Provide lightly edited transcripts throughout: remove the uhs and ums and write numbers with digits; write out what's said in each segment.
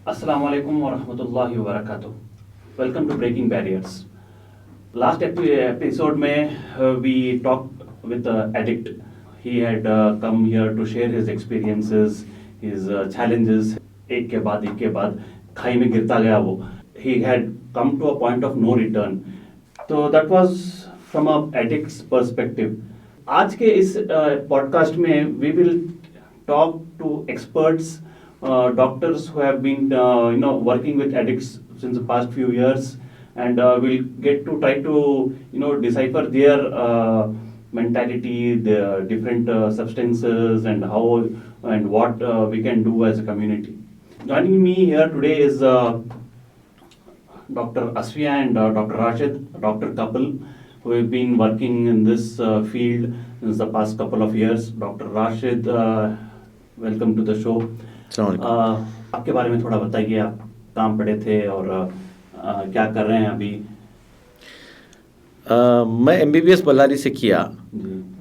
Assalamu alaikum wa rahmatullahi wa barakatuh. Welcome to Breaking Barriers. Last episode में we talked with addict. He had come here to share his experiences, his challenges. एक के बाद खाई में गिरता गया वो. He had come to a point of no return. So that was from a addict's perspective. आज के इस podcast में we will talk to experts, doctors who have been working with addicts since the past few years, and we'll get to try to decipher their mentality, the different substances, and how and what we can do as a community. Joining me here today is Dr. Asfiya and Dr. Rashid, Dr. couple who have been working in this field since the past couple of years. Dr. Rashid, welcome to the show. आपके बारे में थोड़ा बताइए, आप काम पढ़े थे और क्या कर रहे हैं अभी? मैं MBBS बल्लारी से किया,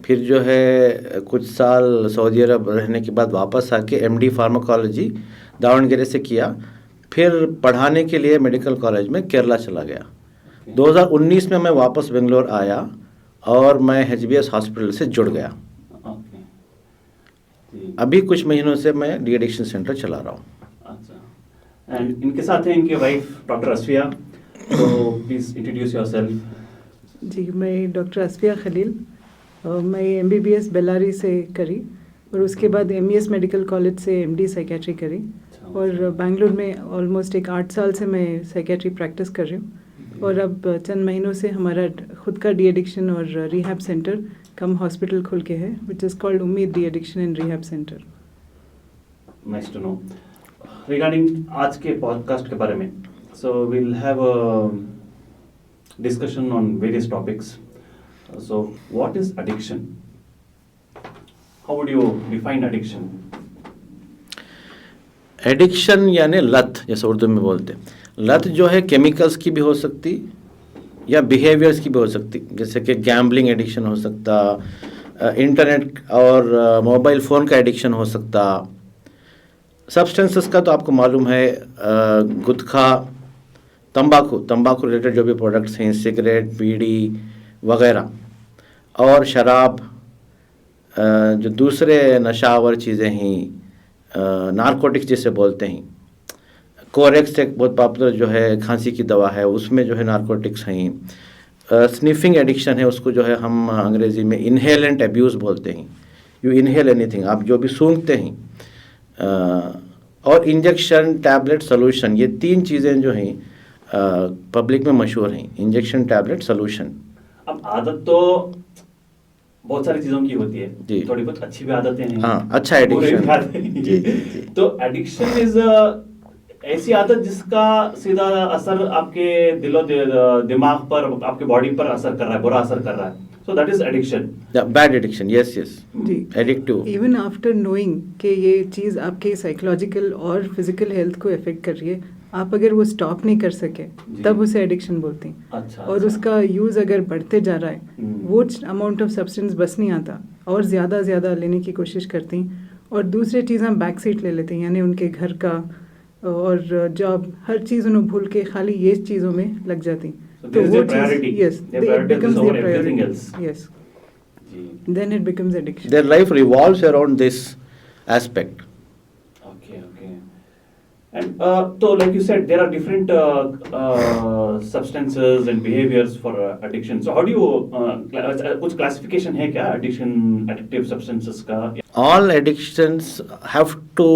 फिर जो है कुछ साल सऊदी अरब रहने के बाद वापस आके MD फार्माकोलॉजी दावणगेरे से किया, फिर पढ़ाने के लिए मेडिकल कॉलेज में केरला चला गया। 2019 में मैं वापस बेंगलोर आया और मैं HBS हॉस्पिटल से जुड़ गया। अभी कुछ महीनों से मैं डी एडिक्शन सेंटर चला रहा हूँ। अच्छा, एंड इनके साथ हैं इनके वाइफ डॉक्टर असफिया, तो प्लीज इंट्रोड्यूस योरसेल्फ। जी, मैं डॉक्टर असफिया खलील, मैं MBBS बेल्लारी से करी और उसके बाद MES मेडिकल कॉलेज से MD साइकेट्री करी और बेंगलुरु में ऑलमोस्ट एक 8 साल से मैं साइकेट्री प्रैक्टिस कर रही हूँ और अब चंद महीनों से हमारा खुद का डी एडिक्शन और रिहैब सेंटर कम हॉस्पिटल खुल के है, which is called Ummeed de addiction and rehab centre. Nice to know. Regarding आज के पॉडकास्ट के बारे में, so we'll have a discussion on various topics. So what is addiction? How would you define addiction? Addiction यानी लत, जैसे उर्दू में बोलते हैं। लत जो है केमिकल्स की भी हो सकती या बिहेवियर्स की भी हो सकती, जैसे कि गैम्बलिंग एडिक्शन हो सकता, इंटरनेट और मोबाइल फ़ोन का एडिक्शन हो सकता। सब्सटेंसेस का तो आपको मालूम है, गुटखा, तंबाकू रिलेटेड जो भी प्रोडक्ट्स हैं, सिगरेट, बीड़ी वगैरह, और शराब, जो दूसरे नशावर चीज़ें हैं, नारकोटिक्स जिसे बोलते हैं। कोरेक्स एक बहुत पॉपुलर जो है खांसी की दवा है, उसमें जो है नारकोटिक्स हैं। स्निफिंग एडिक्शन है, उसको जो है हम अंग्रेज़ी में इनहेलेंट एब्यूज़ बोलते हैं। यू इनहेल एनीथिंग, आप जो भी सूंघते हैं। और इंजेक्शन, टैबलेट, सोल्यूशन, ये 3 चीज़ें जो हैं पब्लिक में मशहूर हैं, इंजेक्शन, टैबलेट, सोल्यूशन। अब आदत तो बहुत सारी चीज़ों की होती है जी, थोड़ी बहुत अच्छी भी आदतें हैं। हाँ, अच्छा एडिक्शन जी। तो एडिक्शन इज ऐसी आदत जिसका सीधा असर आपके दिमाग पर, आपके बॉडी पर असर कर रहा है, बुरा असर कर रहा है। So that is addiction, bad addiction. Yes जी, एडिक्टिव। इवन आफ्टर नोइंग कि ये चीज़ आपके साइकोलॉजिकल और फिजिकल हेल्थ को अफेक्ट कर रही है, आप अगर वो स्टॉप नहीं कर सके तब उसे एडिक्शन बोलते हैं। अच्छा, और उसका यूज़ अगर बढ़ते जा रहा है, वो अमाउंट ऑफ सब्सटेंस बस नहीं आता और ज़्यादा लेने की कोशिश करती हैं, और दूसरी चीज़ हम बैक सीट ले लेते हैं, यानी उनके घर का और जॉब, हर चीज़ उन्हें भूल के खाली ये चीज़ों में लग जाती। तो वो चीज़, yes, it becomes their priority. Yes, then it becomes addiction. Their life revolves around this aspect. Okay. And so like you said, there are different substances and behaviors for addiction. So how do you कुछ classification है क्या addiction, addictive substances का? All addictions have to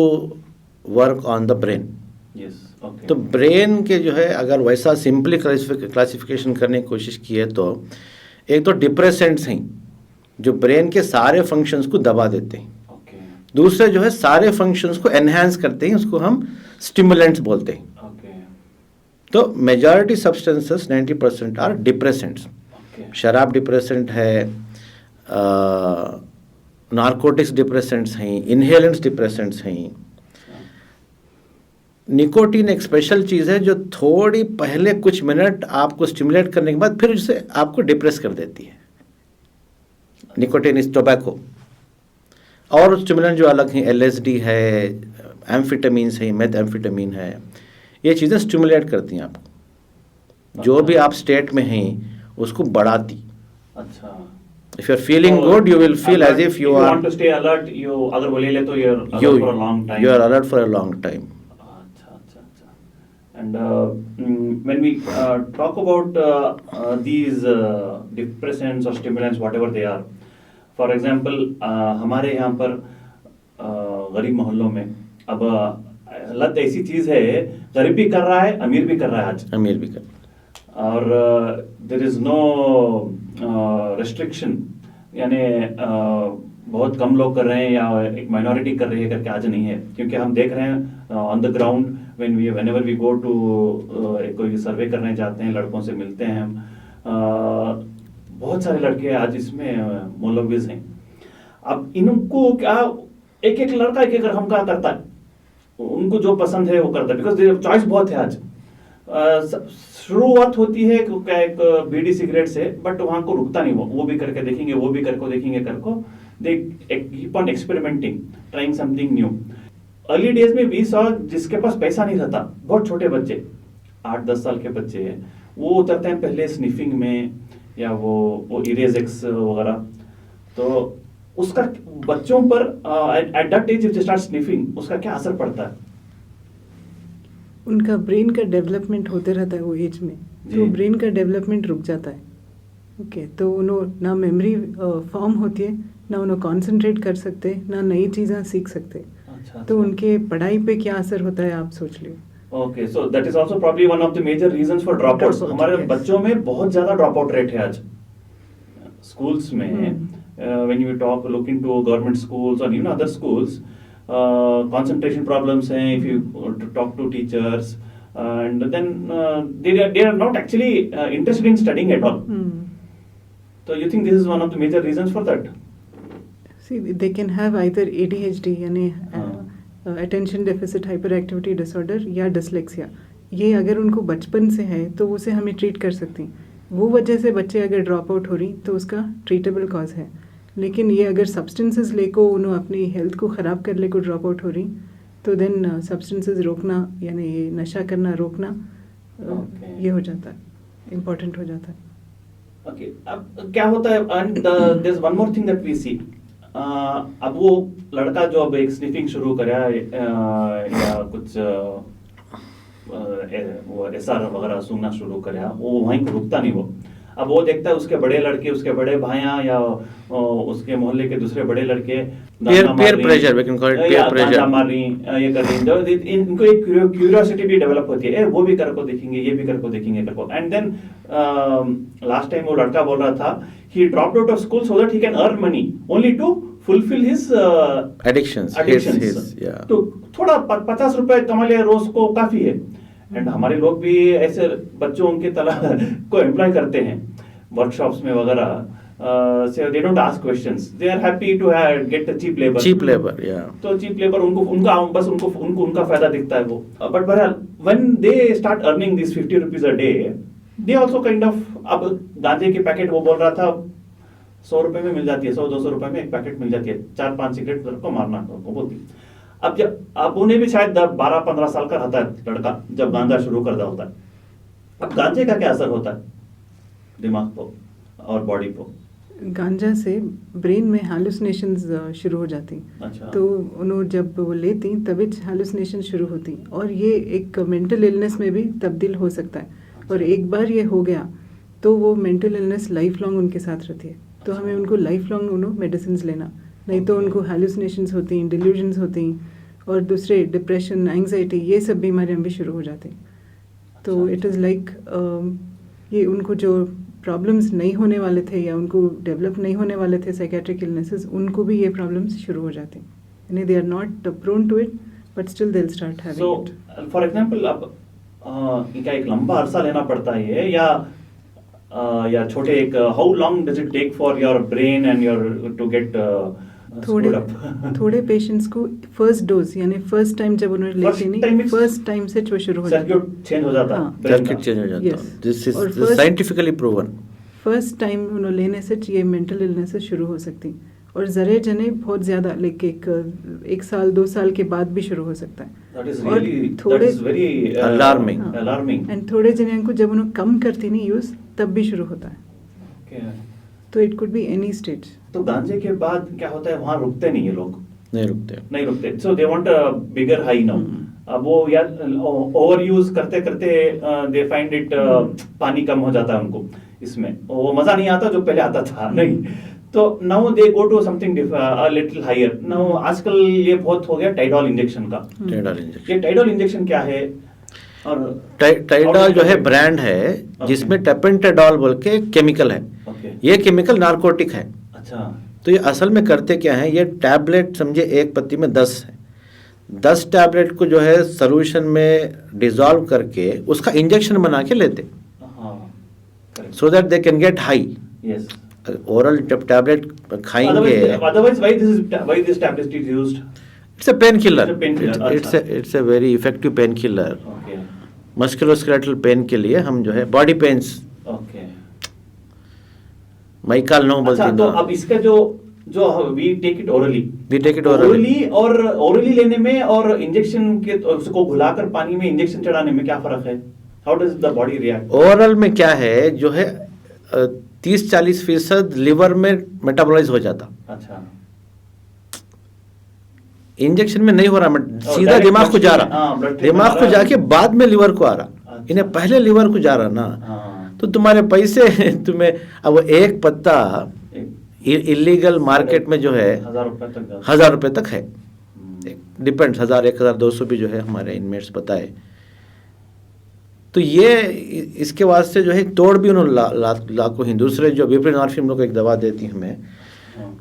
work on the brain. Yes, okay. तो brain के जो है अगर वैसा सिंपली क्लासिफिकेशन करने की कोशिश की है, तो एक तो डिप्रेसेंट्स हैं जो ब्रेन के सारे फंक्शंस को दबा देते हैं। okay. दूसरे जो है सारे फंक्शंस को एनहांस करते हैं, उसको हम स्टिमुलेंट्स बोलते हैं। okay. तो majority substances 90% are depressants. okay. शराब डिप्रेसेंट है, नारकोटिक्स डिप्रेसेंट्स हैं, इनहेलेंट्स डिप्रेसेंट्स हैं। निकोटीन एक स्पेशल चीज़ है जो थोड़ी पहले कुछ मिनट आपको स्टिमुलेट करने के बाद फिर उसे आपको डिप्रेस कर देती है। Nicotine is tobacco. और स्टिमुलेंट जो अलग हैं, LSD है, एम्फिटामिन है, मेथएम्फिटामिन है, ये चीज़ें स्टिमुलेट करती हैं आपको, जो भी आप स्टेट में हैं उसको बढ़ाती। अच्छा, If you are feeling good, you will feel as if you are. want to stay alert, you अगर वो ले ले तो you're alert for a long time. You are alert for a long time. अच्छा अच्छा अच्छा. And when we talk about these depressants or stimulants, whatever they are, for example, हमारे यहाँ पर गरीब मोहल्लों में अब लत ऐसी चीज़ है, गरीब भी कर रहा है, अमीर भी कर रहा है आज. अमीर भी कर, और देर इज़ नो रेस्ट्रिक्शन, यानी बहुत कम लोग कर रहे हैं या एक माइनॉरिटी कर रही है करके आज नहीं है, क्योंकि हम देख रहे हैं on the ground whenever we go to कोई सर्वे करने जाते हैं, लड़कों से मिलते हैं हम, बहुत सारे लड़के आज इसमें मुलव्विस हैं. अब इनको क्या एक एक लड़का एक एक रकम का करता है, उनको जो पसंद है वो करता है, बिकॉज चॉइस बहुत है आज. शुरुआत होती है क्या एक बीड़ी सिगरेट से, बट वहां को रुकता नहीं, वो भी करके देखेंगे, वो भी करके देखेंगे, they keep on experimenting, trying something new. Early days में वी सॉ जिसके पास पैसा नहीं रहता, बहुत छोटे बच्चे 8-10 साल के बच्चे हैं, वो उतरते हैं पहले स्निफिंग में या वो इरेजेक्स वगैरह. तो उसका बच्चों पर at that age if they start sniffing, उसका क्या असर पड़ता है? उनका ब्रेन का डेवलपमेंट होते रहता है वो एज में, तो ब्रेन का डेवलपमेंट रुक जाता है. ओके, तो उन्होंने ना मेमोरी फॉर्म होती है, ना उन्हें कॉन्सेंट्रेट कर सकते, ना नई चीज़ें सीख सकते. अच्छा, तो उनके पढ़ाई पे क्या असर होता है आप सोच लो. Okay, so that is also probably one of the major reasons for dropouts. हमारे बच्चों में बहुत ज्यादा ड्रॉपआउट रेट है आज स्कूल्स में. When you talk look into government schools और even other schools, concentration problems हैं, if you talk to teachers, and then they are not actually interested in studying at all. So you think this is one of the major reasons for that? See, they can have either ADHD यानी attention deficit hyperactivity disorder या dyslexia. ये अगर उनको बचपन से है तो उसे हमें ट्रीट कर सकती हैं. वो वजह से बच्चे अगर ड्रॉप आउट हो रही तो उसका ट्रीटेबल कॉज है. लेकिन ये अगर सब्सटेंसेस लेको उन्होंने अपनी हेल्थ को ख़राब कर ले को ड्रॉप आउट हो रही, तो देन सब्सटेंसेस रोकना यानी ये नशा करना रोकना ये हो जाता है, इम्पोर्टेंट हो जाता है. ओके, अब क्या होता है, and there is one more thing that we see. अब वो लड़का जो अब एक स्निफिंग शुरू करा या कुछ वो एसआर वगैरह सुनना शुरू करा, वो वहीं रुकता नहीं. वो अब वो देखता है उसके बड़े लड़के, उसके बड़े भाइयां या उसके मोहल्ले के दूसरे बड़े लड़के peer pressure, we can call it peer pressure, मार रही, ये कर रही, इनको एक क्यूरियोसिटी भी डेवलप होती है, वो भी कर को देखेंगे, ये भी कर को देखेंगे कर को. एंड देन लास्ट टाइम वो लड़का बोल रहा था he dropped out of school so that he can earn money only to fulfill his addictions. Yeah. तो थोड़ा 50 रुपए कमा लिया रोज को काफी है. एंड हमारे लोग भी ऐसे बच्चों की तरह को एम्प्लॉय करते हैं वर्कशॉप्स में वगैरह. They don't ask questions. They are happy to get a cheap labor. Cheap labor, yeah. तो cheap labor उनका फायदा दिखता है वो. But बहरहाल when they start earning these 50 rupees a day, they also kind of, अब गांजे की पैकेट वो बोल रहा था 100 रुपए में मिल जाती है, 100-200 रुपए में एक पैकेट मिल जाती है, 4-5 सिगरेट को मारना वो बोलती. अब उन्हें भी शायद 12-15 साल का रहता है लड़का जब गांजा शुरू कर होता है. अब गांजे का क्या असर होता है दिमाग पर और बॉडी पर? गांजा से ब्रेन में हैलुसिनेशंस शुरू हो जाती. अच्छा. तो उन्होंने जब वो लेती तभी हैलुसिनेशन शुरू होती, और ये एक मेंटल इलनेस में भी तब्दील हो सकता है. और एक बार ये हो गया तो वो मेंटल इलनेस लाइफ लॉन्ग उनके साथ रहती है. तो हमें उनको लाइफ लॉन्ग उन्होंने मेडिसिन लेना, नहीं तो उनको हैलुसिनेशंस होती हैं, डिल्यूजन्स होती हैं, और दूसरे डिप्रेशन, एंग्जाइटी, ये सब बीमारियां भी शुरू हो जाती. तो इट इज़ लाइक ये उनको जो प्रॉब्लम्स नहीं होने वाले थे या उनको डेवलप नहीं होने वाले थे साइकेट्रिक इलनेसेस, उनको भी ये प्रॉब्लम्स शुरू हो जाती. यानी they are not prone to it but still they will start having it. For example अब क्या एक लंबा अरसा लेना पड़ता है या छोटे एक, how long does it take for your brain and your to get थोड़े पेशेंट्स को फर्स्ट डोज यानी फर्स्ट टाइम जब उन्होंने लेती नहीं, फर्स्ट टाइम से वो शुरू हो जाता है, सर्किट चेंज हो जाता है, सर्किट चेंज हो जाता है. This is scientifically proven. First time उन्होंने लेने से ये मेंटल इलनेसेस शुरू हो सकती. और ज़रे जने बहुत ज़्यादा लाइक एक साल 2 साल के बाद भी शुरू हो सकता है. That is और really, that थोड़े is very Alarming. alarming. And थोड़े जने को जब उन्हें कम करती नहीं यूज़ तब भी शुरू होता है. Okay. तो it could be any stage. तो गांजे के बाद क्या होता है, वहाँ रुकते नहीं है लोग, नहीं रुकते. So they want a bigger high now. अब वो यार ओवर यूज करते करते दे फाइंड इट, पानी कम हो जाता है उनको, इसमें वो मजा नहीं आता जो पहले आता था. नहीं, तो now they go to something little higher. Now आजकल ये बहुत हो गया टाइडॉल इंजेक्शन का. ये टाइडॉल इंजेक्शन क्या है? और टाइडॉल जो है ब्रांड है जिसमें टेपेंटाडॉल बोल के केमिकल है. ये केमिकल नार्कोटिक है. अच्छा. तो ये असल में करते क्या है, ये टैबलेट समझे एक पत्ती में 10 है. 10 टैबलेट को जो है सोल्यूशन में डिजॉल्व करके उसका इंजेक्शन बना के लेते, so that they can get high. Yes. Oral जब टैबलेट खाएंगे, otherwise why this tablet is used? It's a painkiller. It's a it's a very effective painkiller. Okay. Musculoskeletal pain के लिए हम जो है बॉडी पेन्स, Okay. माइकाल नो बोलते अच्छा, हैं तो ना. अब इसका जो we take it orally. We take it orally. Orally और ओरली लेने में और इंजेक्शन के उसको घुलाकर पानी में इंजेक्शन चढ़ाने में क्या फर्क है? How does the body react? Oral में क्या है, जो है 30-40% लिवर में मेटाबोलाइज हो जाता. अच्छा. इंजेक्शन में नहीं हो रहा, सीधा direct दिमाग को जा blood रहा. stream में दिमाग आ को रहा है. जाके बाद में लिवर को आ रहा. अच्छा. इन्हें पहले लिवर को जा रहा ना. हाँ. तो तुम्हारे पैसे तुम्हें, अब वो एक पत्ता इलीगल मार्केट में जो है 1000 रुपए तक जाता है. 1000 रुपए तक है. डिपेंड्स, 1000, 1200 भी जो है हमारे इनमेट्स पता है. तो ये इसके वास्ते जो है तोड़ भी उन्होंने लाखों ही. दूसरे जो बुप्रेनॉर्फिन लोग एक दवा देती है हमें, हाँ.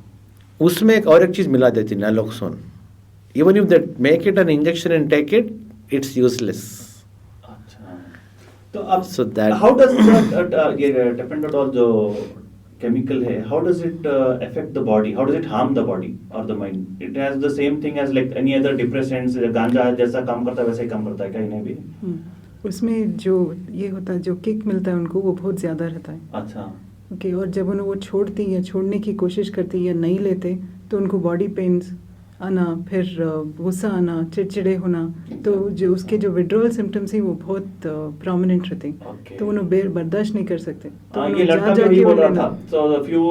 उसमें एक और एक चीज मिला देती है, naloxone. Even if that make it an injection and take it, it's useless. अच्छा. तो अब So that- हाउ डज ये टेपेंटाडॉल जो केमिकल है, how does it affect the body? How does it harm the body और the mind? It has the same thing as like any other depressants. Ganja जैसा काम करता है वैसे ही काम करता है क्या इन्हें भी? उसमें जो ये होता है, जो किक मिलता है उनको, वो बहुत ज़्यादा रहता है. अच्छा. ओके. और जब उन्हें वो छोड़ती या छोड़ने की कोशिश करती या नहीं लेते तो उनको बॉडी पेन्स आना, फिर गुस्सा आना, चिड़चिड़े होना. तो जो उसके जो विड्रॉल सिम्टम्स हैं वो बहुत प्रोमिनेंट रहते हैं. Okay. तो उन्हें बर्दाश्त नहीं कर सकते. तो ये उन्हें लड़का जा भी के बोल वो रहा लेना. था. So few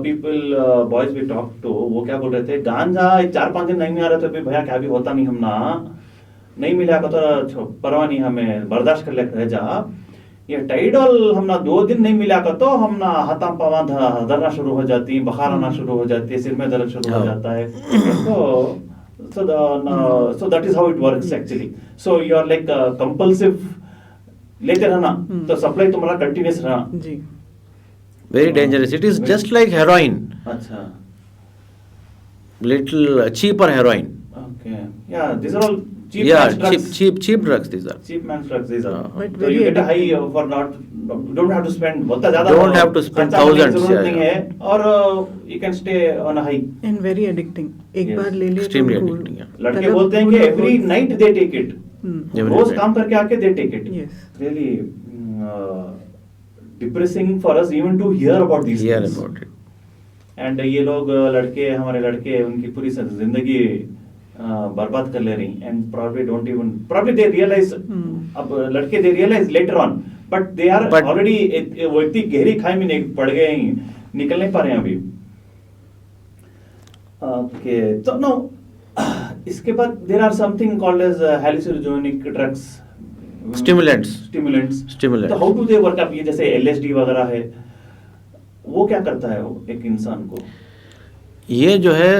people boys we talk to, वो क्या बोल रहे थे, गांजा 4-5 दिन नहीं आ रहा तो भैया क्या भी होता नहीं, हम ना नहीं मिला तो परवाह नहीं, हमें बर्दाश्त कर ले रह जा. ये टाइडॉल हम ना 2 दिन नहीं मिला तो हम ना हाथा पावा धरना शुरू हो जाती, बुखार आना शुरू हो जाती है, सिर में दर्द शुरू हो जाता है. so that is how it works actually. So you are like compulsive लेते रहना, तो सप्लाई तुम्हारा कंटिन्यूस रहना. जी. Very dangerous. It is just like heroin, अच्छा. Little cheaper heroin. Okay. Yeah, these are all cheap Yeah, man's drugs. cheap drugs these are. Cheap man's drugs these are. But So very you get a high addictive. for not, don't have to spend बहुत ज़्यादा. Don't have to spend खर्चा करने की thousands, जरूरत yeah, नहीं है, और you can stay on a high. And very addicting. एक Yes. बार ले लिया तो Extremely उनको addicting, yeah. लड़के तलब बोलते हैं कि पूरा every बहुत- night they take it. Every rose night. काम करके आके they take it. Yes. Really depressing for us even to hear about these Hear things. about it. And ये लोग लड़के, हमारे लड़के, उनकी पूरी जिंदगी बर्बाद कर ले रही. एंड probably they realize, अब लड़के they realize later on, but they are But- already वो इतनी गहरी खाई में पड़ गए हैं, निकल नहीं पा रहे हैं अभी. ओके. तो नो इसके बाद there are something called as hallucinogenic drugs. Stimulants. Stimulants. Stimulants. तो how do they work up? ये जैसे LSD वगैरह है, वो क्या करता है वो एक इंसान को? ये जो है,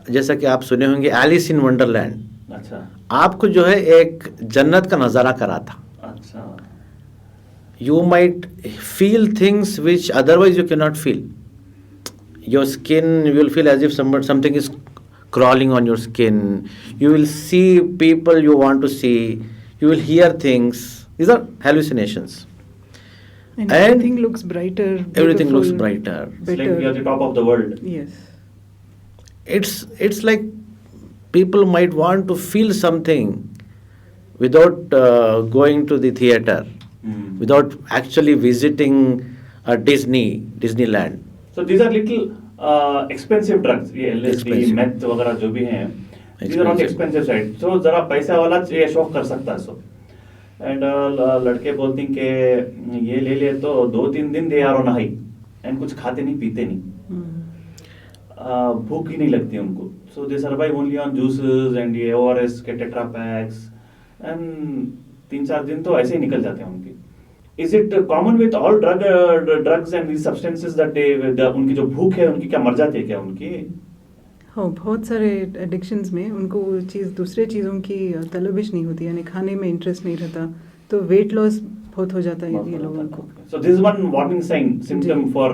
जैसा कि आप सुने होंगे एलिस इन वंडरलैंड, अच्छा. आपको जो है एक जन्नत का नजारा करा था. अच्छा. You might feel things which otherwise you cannot feel. Your skin, you will feel as if something is crawling on your skin. You will see people you want to see. You will hear things. These are hallucinations. And And everything looks brighter. Everything looks beautiful, brighter. It's like better. you're the top of the world. Yes. It's like people might want to feel something without going to the theater, without actually visiting a Disneyland. So these are little expensive drugs, ये LSD, Expensive. Meth वगैरह जो भी हैं, these are not Expensive. Expensive side, तो जरा पैसा वाला ये शौक कर सकता है सो। एंड लड़के बोलते हैं कि ये ले ले तो 2-3 दिन दे यारो नहाई, एंड कुछ खाते नहीं पीते नहीं, भूख ही नहीं लगती उनको, so they survive only on juices and ये ORS के टेट्रा पैक्स, एंड 3-4 दिन तो ऐसे ही निकल जाते हैं उनके। Is it common with all drugs and these substances that उनकी जो भूख है उनकी क्या मर जाती है क्या उनकी? हाँ, बहुत सारे एडिक्शंस में उनको वो चीज़ दूसरे चीज़ों की तलबिश नहीं होती, यानी खाने में इंटरेस्ट नहीं रहता, तो वेट लॉस बहुत हो जाता है ये लोगों को। So this is one warning sign, symptom for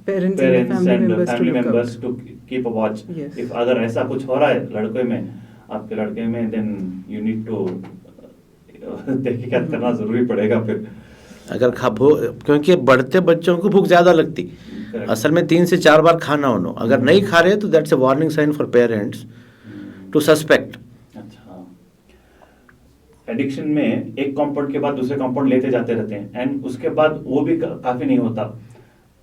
Parents and family family members members to keep a watch. Yes. If अगर ऐसा कुछ हो रहा है लड़के में, आपके लड़के में, then you need to तहकीकात करना जरूरी पड़ेगा फिर। अगर क्योंकि बढ़ते बच्चों को भूख ज़्यादा लगती, Correct. असल में 3 से 4 बार खाना होना, अगर नहीं खा रहे तो that's a warning sign for parents to suspect. अच्छा, एडिक्शन में एक कंपाउंड के बाद दूसरे कंपाउंड लेते जाते रहते हैं, एंड उसके बाद वो भी काफी नहीं होता,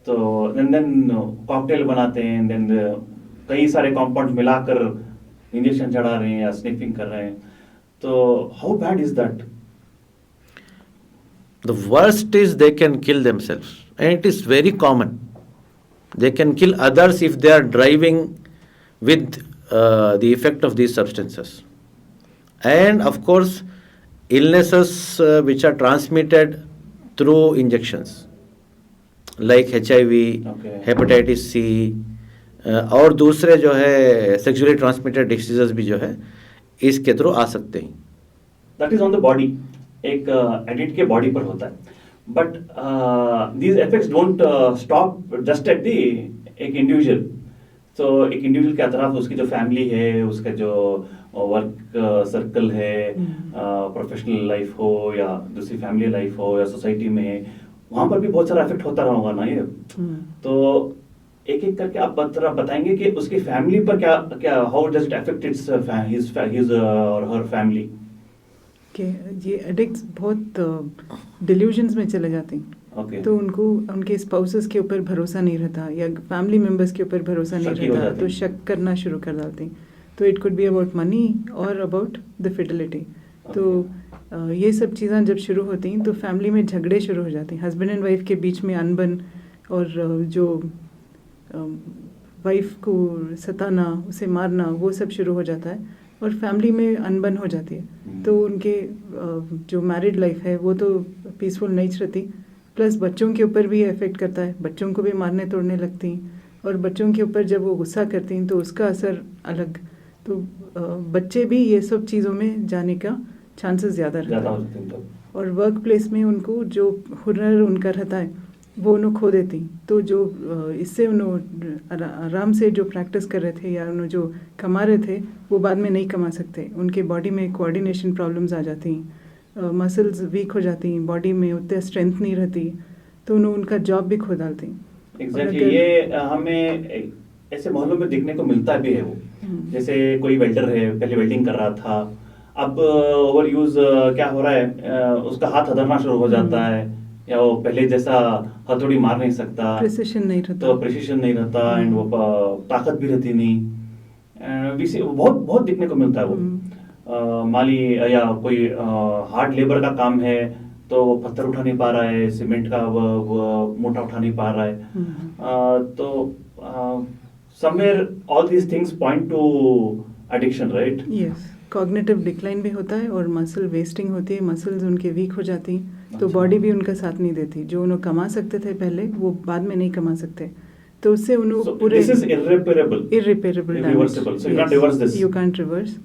तो देन कॉकटेल बनाते हैं, देन कई सारे कंपाउंड मिलाकर इंजेक्शन चढ़ा रहे हैं या स्निफिंग कर रहे हैं, तो how bad is that? The worst is they can kill themselves, and it is very common. They can kill others if they are driving with the effect of these substances. And of course, illnesses which are transmitted through injections, like HIV, Okay. hepatitis C, और दूसरे जो है sexually transmitted diseases भी जो है इसके through आ सकते हैं। That is on the body, एक एडिक्ट के बॉडी पर होता है, but these effects don't stop just at the एक इंडिविजुअल। तो एक इंडिविजुअल के अतराफ उसकी जो फैमिली है, उसका जो वर्क सर्कल है, प्रोफेशनल लाइफ हो या दूसरी फैमिली लाइफ हो या सोसाइटी में, वहां पर भी बहुत सारा इफेक्ट होता रहा होगा ना ये। तो एक एक करके आप बताएंगे कि उसकी फैमिली पर क्या क्या, how does it affect it's his और हर फैमिली? कि ये एडिक्ट्स बहुत डिल्यूजन्स में चले जाते हैं। Okay. तो उनको उनके स्पाउसेस के ऊपर भरोसा नहीं रहता या फैमिली मेंबर्स के ऊपर भरोसा नहीं शक हो रहता, जाते तो हैं। शक करना शुरू कर डालते हैं। तो it could be about money और अबाउट द फिडिलिटी। तो ये सब चीज़ें जब शुरू होती हैं तो फैमिली में झगड़े शुरू हो जाते हैं, हस्बैंड एंड वाइफ के बीच में अनबन, और जो वाइफ को सताना, उसे मारना, वो सब शुरू हो जाता है और फैमिली में अनबन हो जाती है। तो उनके जो मैरिड लाइफ है वो तो पीसफुल नहीं रहती, प्लस बच्चों के ऊपर भी इफेक्ट करता है, बच्चों को भी मारने तोड़ने लगती हैं, और बच्चों के ऊपर जब वो गुस्सा करती हैं तो उसका असर अलग। तो बच्चे भी ये सब चीज़ों में जाने का चांसेस ज़्यादा रहता है, और वर्क प्लेस में उनको जो हुनर उनका रहता है वो उन्होंने खो देती। तो जो इससे उन्होंने आराम से जो प्रैक्टिस कर रहे थे या उन्होंने जो कमा रहे थे वो बाद में नहीं कमा सकते, उनके बॉडी में कोऑर्डिनेशन प्रॉब्लम्स आ जाती हैं, मसल्स वीक हो जाती हैं, बॉडी में उतने स्ट्रेंथ नहीं रहती, तो उन्होंने उनका जॉब भी खो डालती हैं। एग्जैक्टली, ये हमें ऐसे मोहल्लों में देखने को मिलता भी है। वो जैसे कोई वेल्डर है, पहले वेल्डिंग कर रहा था, अब ओवर यूज क्या हो रहा है, उसका हाथ हदरना शुरू हो जाता है, या वो पहले जैसा हथौड़ी मार नहीं सकता, प्रिसिशन नहीं रहता, तो प्रिसिशन नहीं रहता, एंड वो ताकत भी रहती नहीं। बहुत बहुत देखने को मिलता है वो। माली या कोई हार्ड लेबर का काम है तो वो पत्थर उठा नहीं पा रहा है, सीमेंट का वो मोटा उठा नहीं पा रहा है। तो somewhere all these things point two addiction, right? Yes, cognitive decline भी होता है और मसल वेस्टिंग होती है, मसल्स उनके वीक हो जाती हैं, तो बॉडी भी उनका साथ नहीं देती। जो उन्होंने कमा सकते थे पहले वो बाद में नहीं कमा सकते, तो उससे उन्होंने पूरे this is irreparable irreversible, so you can't reverse this. you can't reverse,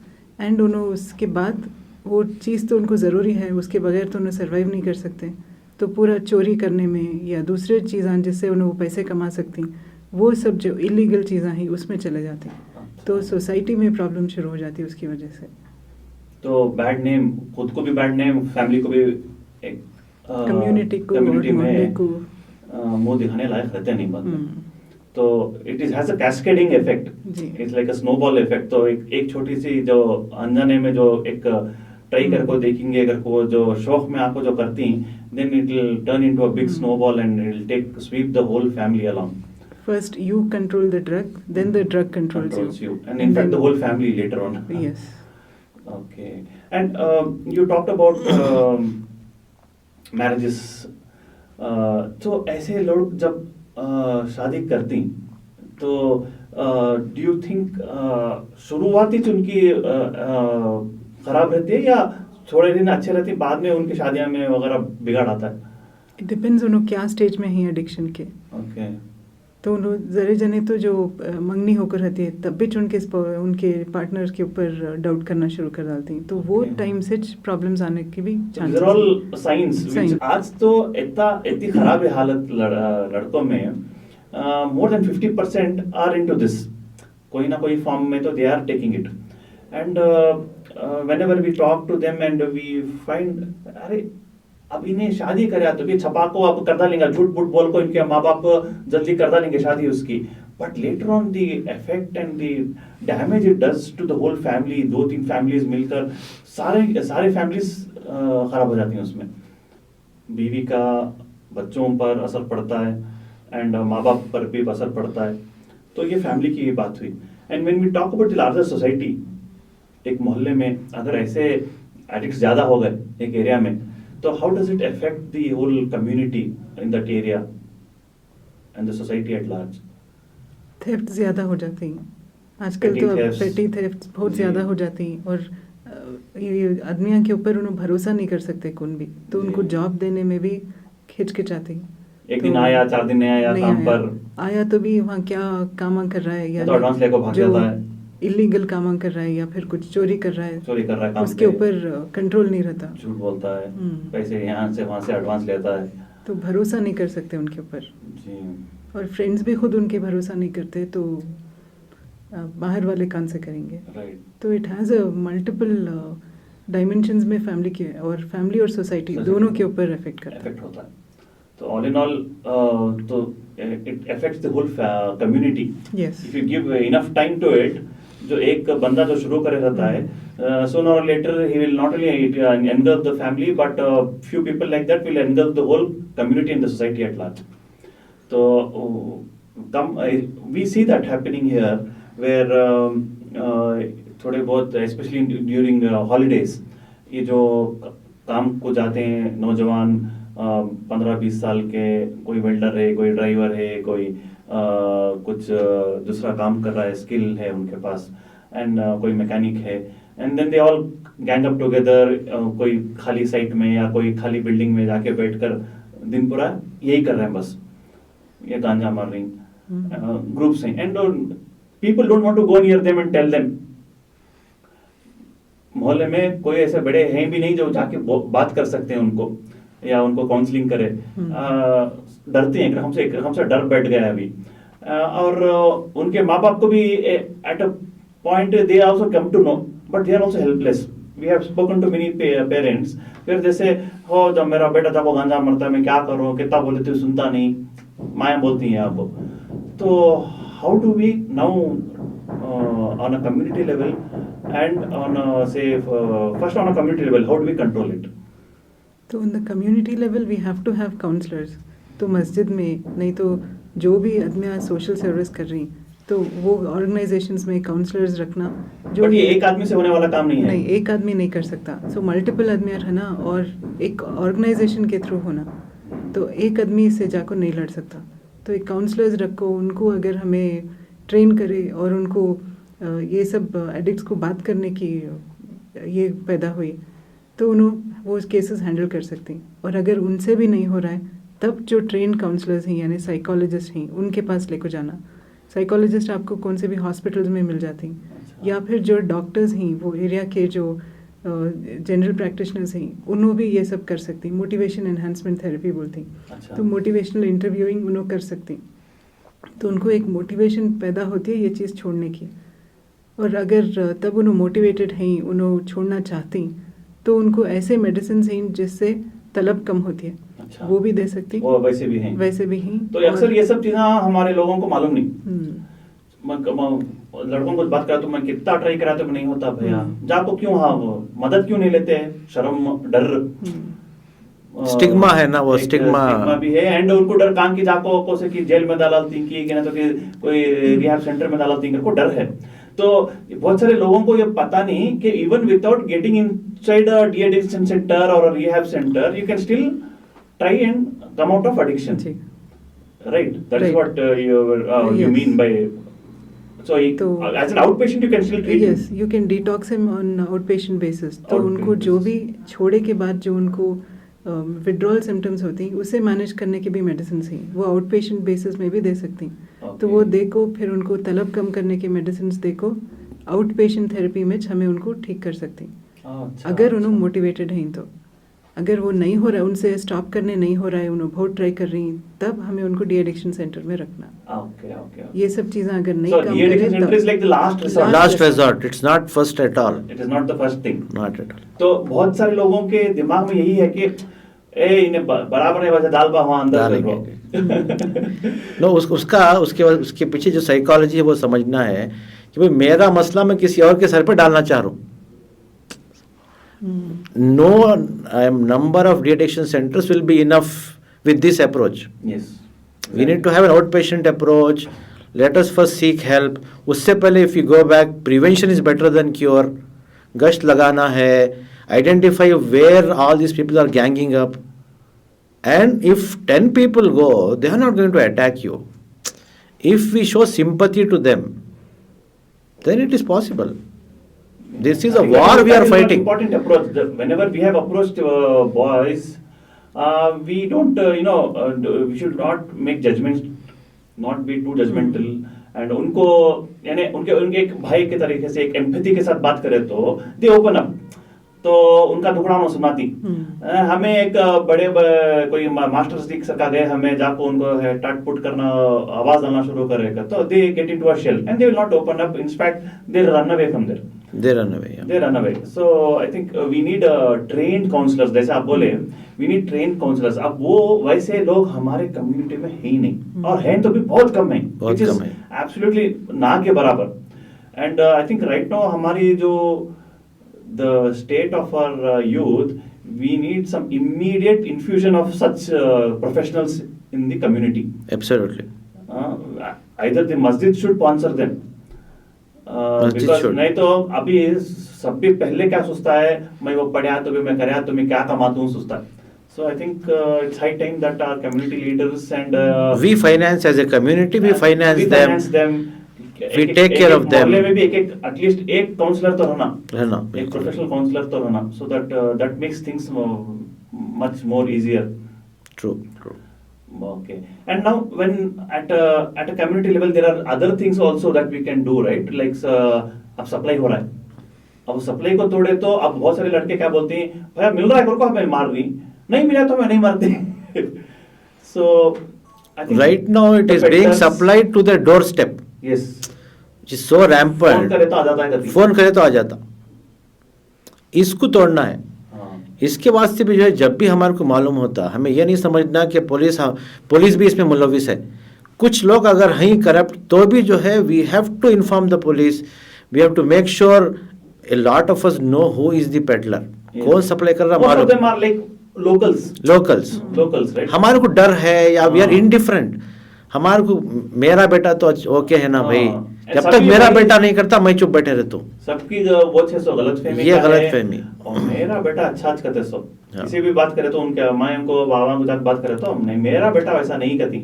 and उन्होंने उसके बाद वो चीज़ तो उनको ज़रूरी है, उसके बगैर तो उन्हें सर्वाइव नहीं कर सकते। तो पूरा चोरी करने में या दूसरे चीज़ें जिससे उन्हें वो पैसे कमा सकती, वो सब जो इलीगल चीज़ें हैं उसमें चले जाती, तो सोसाइटी में प्रॉब्लम शुरू हो जाती है उसकी वजह से। तो बैड नेम, खुद को भी बैड नेम, फैमिली को भी, एक कम्युनिटी को, कम्युनिटी मोहल्ले में को मुंह दिखाने लायक रहते नहीं बाद में। तो it is has a cascading effect, it's like a snowball effect. तो एक छोटी सी जो अनजाने में जो एक ट्राई कर को देखेंगे, अगर को जो शौक में आपको जो करती, then it will turn into a big snowball and it will take sweep the whole family along. First you control the drug, then the drug controls you. And in fact, the whole family later on. Yes. Okay. And you talked about marriages. तो ऐसे लोग जब शादी करती तो do you think शुरुआती से उनकी खराब रहती है या थोड़े दिन अच्छे रहती है, बाद में उनकी शादियां में वगैरह बिगाड़ आता है? It depends उन्हों क्या स्टेज में हैं एडिक्शन के. ओके. तो उन्हों जरे जने तो जो मंगनी होकर रहती है तब भी उनके पार्टनर के ऊपर डाउट करना शुरू कर डालती हैं, तो वो टाइम से प्रॉब्लम्स आने की भी chances. These are all signs. आज तो इतनी खराब है हालत लड़कों में. More than 50% are into this. कोई ना कोई फॉर्म में तो they are taking it. And whenever we talk to them and we find, अरे अब इन्हें शादी करे तो भी छपा को अब कर डालेंगे, झूठ बूठ बोल को इनके माँ बाप जल्दी कर डालेंगे शादी उसकी. But later on the effect and the damage it does to the whole family. 2-3 families मिलकर सारे फैमिलीज खराब हो जाती हैं उसमें. बीवी का बच्चों पर असर पड़ता है एंड माँ बाप पर भी असर पड़ता है. तो ये फैमिली की बात हुई. And when we talk about the larger society, एक मोहल्ले में अगर ऐसे एडिक्ट्स ज़्यादा हो गए एक एरिया में, तो how does it affect the whole community in that area and the society at large? Theft ज़्यादा हो जाती हैं आजकल. तो पेटी थेफ्ट बहुत ज़्यादा हो जाती हैं और ये आदमियों के ऊपर उन्हें भरोसा नहीं कर सकते कौन भी, तो उनको जॉब देने में भी हिचकिचाती हैं. एक दिन आया, 4 दिन नहीं आया, काम पर आया तो भी वहाँ क्या काम कर रहा है, या तो एडवांस लेकर भाग जाता है, इलीगल काम कर रहा है या फिर कुछ चोरी कर रहा है काम उसके ऊपर कंट्रोल नहीं रहता. झूठ बोलता है, पैसे यहाँ से वहाँ से एडवांस लेता है, तो भरोसा नहीं कर सकते उनके ऊपर. और फ्रेंड्स भी खुद उनके भरोसा नहीं करते, तो बाहर वाले कान से करेंगे. तो it has a multiple dimensions में फैमिली के, और फैमिली और सोसाइटी दोनों के ऊपर इफेक्ट होता है. तो ऑल इन ऑल तो it affects the whole community. If you give enough time to it, जो एक बंदा जो शुरू करे रहता है, sooner or later he will not only engulf the family but few people like that will engulf the whole community and the society at large. So we see that happening here where थोड़े बहुत especially during holidays, ये जो काम को जाते हैं नौजवान 15-20 साल के, कोई वेल्डर है, कोई ड्राइवर है, कोई कुछ दूसरा काम कर रहा है, स्किल है उनके पास, एंड कोई मैकेनिक है, and then they all gang up together, कोई खाली साइट में या कोई खाली बिल्डिंग में जाके बैठकर दिन पूरा यही कर रहे हैं, बस ये गांजा मार रही ग्रुप्स हैं. And people don't want to go near them and tell them. मोहल्ले में कोई ऐसे बड़े हैं भी नहीं जो जाके बात कर सकते हैं उनको या उनको काउंसलिंग करे. डरते हैं, हमसे डर बैठ गया है अभी. और उनके माँ बाप को भी at a point they also come to know, but they are also helpless. We have spoken to many parents, फिर जैसे हो जब मेरा बेटा जब वो गांजा मरता है मैं क्या करूँ, कितना बोले तो सुनता नहीं, माया बोलती हैं आपको. तो how do we now on a community level and on say first on a community level how do we control it? तो on the community level we have to have counsellors. तो मस्जिद में, नहीं तो जो भी आदमियाँ सोशल सर्विस कर रही, तो वो ऑर्गेनाइजेशंस में काउंसलर्स रखना. जो ये एक आदमी से होने वाला काम नहीं है. नहीं, एक आदमी नहीं कर सकता. सो मल्टीपल आदमियाँ रहना और एक ऑर्गेनाइजेशन के थ्रू होना. तो एक आदमी से जाकर नहीं लड़ सकता. तो एक काउंसलर्स रखो, उनको अगर हमें ट्रेन करे और उनको ये सब एडिक्ट्स को बात करने की ये पैदा हुई, तो उन्होंने वो केसेस हैंडल कर सकती. और अगर उनसे भी नहीं हो रहा है, तब जो ट्रेन काउंसलर्स हैं यानी साइकोलॉजिस्ट हैं, उनके पास लेकर जाना. साइकोलॉजिस्ट आपको कौन से भी हॉस्पिटल्स में मिल जाती हैं, या फिर जो डॉक्टर्स हैं वो एरिया के जो जनरल प्रैक्टिशनर्स हैं, उन्होंने भी ये सब कर सकती. मोटिवेशन एनहांसमेंट थेरेपी बोलती. तो मोटिवेशनल इंटरव्यूइंग उन्होंने कर सकती. तो उनको एक मोटिवेशन पैदा होती है ये चीज़ छोड़ने की. और अगर तब उन्होंने मोटिवेटेड हैं, उन्होंने छोड़ना चाहती, तो उनको ऐसे मेडिसिन हैं जिससे तलब कम होती है. अच्छा. वो भी दे सकती. वो वैसे भी हैं. तो अक्सर ये सब चीज़ें हमारे लोगों को मालूम नहीं. लड़कों को बात करा तो मैं कितना ट्राई करा तो नहीं होता भैया, जाको क्यों, हाँ वो मदद क्यों नहीं लेते हैं, शर्म डर. स्टिग्मा है ना, वो स्टिग्मा भी है, एंड उनको डर कान की जाको को से कि जेल में डालती कि ना तो कि कोई रिहैब सेंटर में डालती को डर है। तो बहुत सारे लोगों को ये पता नहीं कि even without getting inside a de addiction centre और rehab centre you can still try and come out of addiction, right? That is what you mean by so as an outpatient you can still treat him. Yes, you can detox him on outpatient basis. तो Outpatient उनको जो basis. भी छोड़े के बाद जो उनको withdrawal symptoms होती हैं उसे मैनेज करने की भी मेडिसिन ही वो आउटपेशेंट बेसिस में भी दे सकती हैं। तो वो देखो फिर उनको तलब कम करने की मेडिसिन देखो आउटपेशेंट थेरेपी में हमें उनको ठीक कर सकती हैं अगर उन्होंने मोटिवेटेड हैं तो। अगर वो नहीं हो रहा है, उनसे स्टॉप करने नहीं हो रहा है, उन्होंने बहुत ट्राई कर रही हैं, तब हमें उनको डी एडिक्शन सेंटर में रखना। ये सब चीजें अगर नहीं काम de addiction center is like the last resort. last resort, it's not first at all. It is not the first thing. Not at all. तो बहुत सारे लोगों के दिमाग में यही है कि ए इन्हें बराबर है वजह डाल वहां अंदर करो। नो उसके पीछे जो साइकोलॉजी है वो समझना है कि भाई मेरा मसला मैं किसी और के सर पे डालना चाह रहा हूँ। No number of de-addiction centers will be enough with this approach. Yes. We need to have an outpatient approach. Let us first seek help. उससे पहले if you go back, prevention is better than cure. गश्त लगाना है, identify where all these people are ganging up. And if 10 people go, they are not going to attack you. If we show sympathy to them, then it is possible. This is a war we are fighting. Important approach. Whenever we have approached boys, we don't, we should not make judgments, not be too judgmental. And उनको यानी उनके एक भाई के तरीके से एक empathy के साथ बात करें तो दे ओपन अप, तो उनका दुखड़ा न सुनाती। हमें एक बड़े कोई मास्टर सीख सका गए, हमें जाको उनको टाट पुट करना, आवाज डालना शुरू करेगा तो they get into a shell and they will not open up, in fact they run away from there. They run away. Yeah. They run away. So I think we need trained counselors. जैसे आप बोले, we need trained counselors. अब वो वैसे लोग हमारे community में है ही नहीं, और हैं तो भी बहुत कम है, बहुत कम है, absolutely ना के बराबर। And I think right now हमारी जो the state of our youth, we need some immediate infusion of such professionals in the community. Absolutely. Either the masjid should sponsor them. Because नहीं तो अभी सब भी पहले क्या सोचता है, मैं वो पढ़ा तो भी मैं कराया तो मैं क्या कमाता हूँ सोचता है। So I think it's high time that our community leaders and we finance as a community, we finance them. We take care of them. मोहल्ले में भी एक एटलीस्ट एक काउंसलर तो रहना, एक प्रोफेशनल काउंसलर तो रहना, so that makes things much more easier. True. Okay. And now when at a community level there are other things also that we can do, right? Like अब supply हो रहा है, अब सप्लाई को तोड़े तो अब बहुत सारे लड़के क्या बोलते हैं, भैया मिल रहा है को हमें मार रही, नहीं मिला तो मैं नहीं मारती। So I think right now it is being supplied to the doorstep. Yes. Which is so rampant. Phone करे तो आ जाता है, फोन करे तो आ जाता। इसको तोड़ना है। इसके वास्ते भी जो है, जब भी हमारे को मालूम होता, हमें यह नहीं समझना कि पुलिस भी इसमें मुलविस है। कुछ लोग अगर हैं करप्ट तो भी जो है we have to inform the police, we have to make sure a lot of us know who is the peddler, कौन सप्लाई कर रहा मालूम। Locals right. हमारे को डर है या वी आर इनडिफरेंट, हमारे को मेरा बेटा तो ओके है ना भाई, जब तक मेरा बेटा नहीं करता मैं चुप बैठे रहता हूँ। सबकी वो गलतफहमी, ये गलतफहमी, और मेरा बेटा अच्छा करते सो किसी भी बात करे तो उनके माँ उनको बाबा को जाकर बात करे तो नहीं मेरा बेटा वैसा नहीं करती,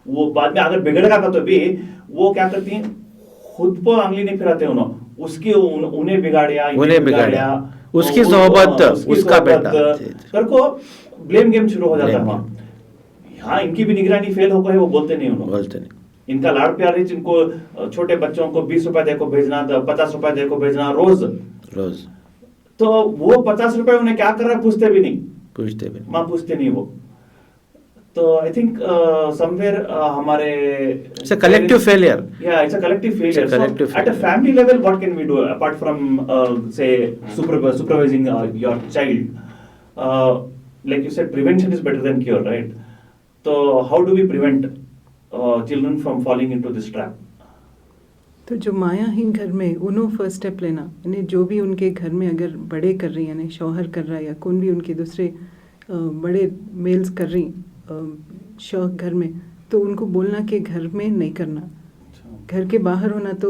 वो बाद में अगर बिगड़ेगा तो भी वो क्या करती है, खुद को आंगली नहीं फिराते उन्होंने, उसकी उन्हें बिगाड़िया, उसकी सोहबत, उसका बेटा करको ब्लेम गेम शुरू हो जाता है वहाँ। हाँ, इनकी भी निगरानी फेल हो गई, वो बोलते नहीं उन्होंने, इनका लाड़ प्यार है, जिनको छोटे बच्चों को 20 रुपए दे को भेजना, 50 रुपए दे को भेजना रोज, तो वो 50 रुपए उन्हें क्या कर रहा है पूछते भी नहीं, माँ पूछते नहीं वो। तो आई थिंक समवेयर हमारे इट्स अ कलेक्टिव फेलियर, या it's a collective failure. At a family level what can we do apart from से supervising your child, like you said prevention is better than cure, right? So how do we prevent children from falling into this trap? तो जो माया ही घर में उन्होंने first step लेना, यानी जो भी उनके घर में अगर बड़े कर रही है, यानी शौहर कर रहा है या कौन भी उनके दूसरे बड़े मेल्स कर रही शौक घर में, तो उनको बोलना कि घर में नहीं करना, घर के बाहर होना तो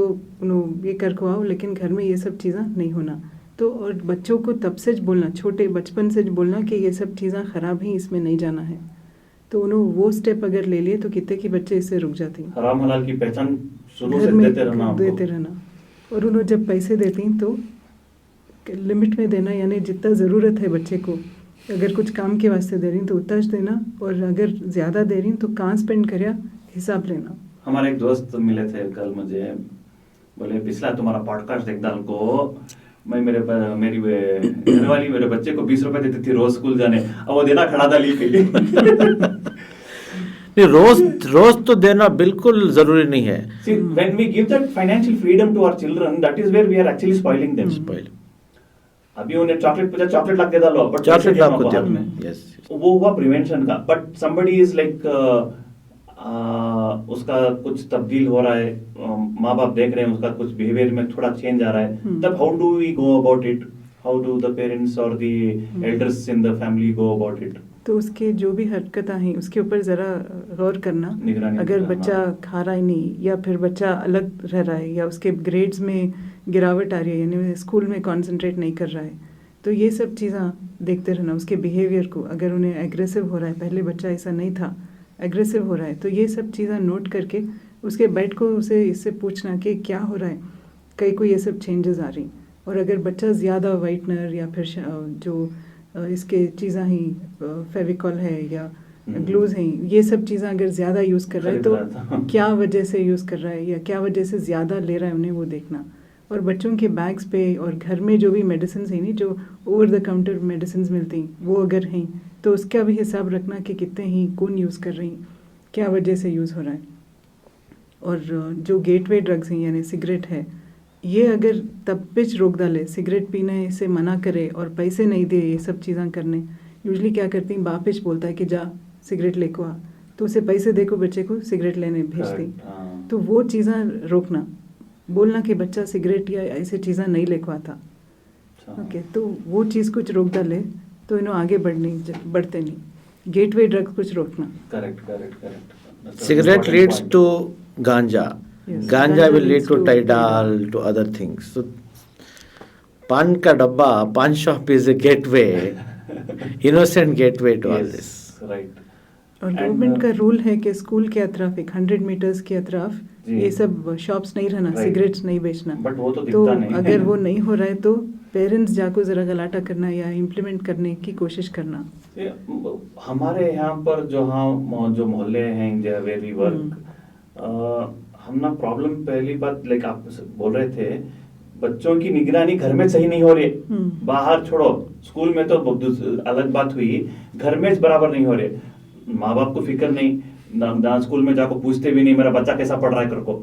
ये कर खुआओ, लेकिन घर में ये सब चीज़ें नहीं होना। तो और बच्चों को तब से बोलना, छोटे बचपन से बोलना कि ये सब चीज़ें ख़राब हैं, इसमें नहीं जाना है। तो उन्होंने वो स्टेप अगर ले लिए तो कितने की बच्चे इससे रुक जाती हैं। हराम हलाल की पहचान शुरू घर से में देते रहना। और उन्होंने जब पैसे देती हैं तो लिमिट में देना, यानी जितना ज़रूरत है बच्चे को, अगर कुछ काम के वास्ते दे रही तो उतना देना, और अगर ज़्यादा दे रही तो कहाँ स्पेंड करिया हिसाब लेना। हमारे एक दोस्त मिले थे कल मुझे, बोले पिछला तुम्हारा पॉडकास्ट देखता उनको, मैं मेरी घरवाली मेरे बच्चे को 20 रुपए देती थी रोज स्कूल जाने, अब वो देना खड़ा था ली नहीं, रोज तो देना बिल्कुल जरूरी नहीं है। See, when we give that financial freedom to our children, that is where we are actually spoiling them. अभी उन्हें चॉकलेट पूछा, चॉकलेट ला के डालो, बट चॉकलेट ला को हाथ में, वो हुआ प्रिवेंशन का। बट somebody is like उसका कुछ तब्दील हो रहा है, माँ बाप देख रहे हैं उसका कुछ बिहेवियर में थोड़ा चेंज आ रहा है, तब how do we go about it, how do the parents और the elders in the family go about it? तो उसके जो भी हरकतें हैं उसके ऊपर ज़रा गौर करना। अगर बच्चा खा रहा है नहीं, या फिर बच्चा अलग रह रहा है, या उसके ग्रेड्स में गिरावट आ रही है, यानी स्कूल में कंसंट्रेट नहीं कर रहा है, तो ये सब चीज़ें देखते रहना। उसके बिहेवियर को, अगर उन्हें एग्रेसिव हो रहा है, पहले बच्चा ऐसा नहीं था, एग्रेसिव हो रहा है, तो ये सब चीज़ें नोट करके उसके बैठ को उसे इससे पूछना कि क्या हो रहा है, कहीं को ये सब चेंजेस आ रही। और अगर बच्चा ज़्यादा वाइटनर या फिर जो इसके चीज़ें ही फेविकॉल है या ग्लूज हैं, ये सब चीज़ें अगर ज़्यादा यूज़ कर रहा है तो क्या वजह से यूज़ कर रहा है, या क्या वजह से ज़्यादा ले रहा है, उन्हें वो देखना। और बच्चों के बैग्स पे और घर में जो भी मेडिसिन हैं नहीं, जो ओवर द काउंटर मेडिसिन मिलती हैं, वो अगर हैं तो उसका भी हिसाब रखना कि कितने ही कौन यूज़ कर रही, क्या वजह से यूज़ हो रहा है। और जो गेटवे ड्रग्स हैं यानी सिगरेट है, ये अगर तब पिच रोक डाले, सिगरेट पीने से मना करे और पैसे नहीं दे ये सब चीज़ें करने, यूजली क्या करती हैं, बापिच बोलता है कि जा सिगरेट लेको आ, तो उसे पैसे देखो बच्चे को सिगरेट लेने भेजती। तो वो चीज़ें रोकना, बोलना कि बच्चा सिगरेट या ऐसे चीज़ें नहीं लेको आता। ओके, तो वो चीज़ कुछ रोक डाले तो इन्हों आगे बढ़ते नहीं। गेटवे ड्रग्स कुछ रोकना। Correct. Cigarette leads to ganja. Yes. Ganja will lead to Tidal, to other things. So, pan ka dabba, pan shop is a gateway, innocent gateway to all this. Right. और government का rule है कि school के अतराफ 100 metres के अतराफ ये सब shops नहीं रहना, सिगरेट्स नहीं बेचना। बट वो तो दिखता नहीं। अगर वो नहीं हो रहा है तो पेरेंट्स जाको जरा गलाटा करना या इम्प्लीमेंट करने की कोशिश करना। हमारे यहाँ पर जो मोहल्ले हैं जहाँ वे वी वर्क, हम ना प्रॉब्लम पहली बात लाइक आप बोल रहे थे, बच्चों की निगरानी घर में सही नहीं हो रही, बाहर छोड़ो, स्कूल में तो अलग बात हुई, घर में बराबर नहीं हो रहे। माँ बाप को फिक्र नहीं, ना स्कूल में जाकर पूछते भी नहीं मेरा बच्चा कैसा पढ़ रहा है कर को,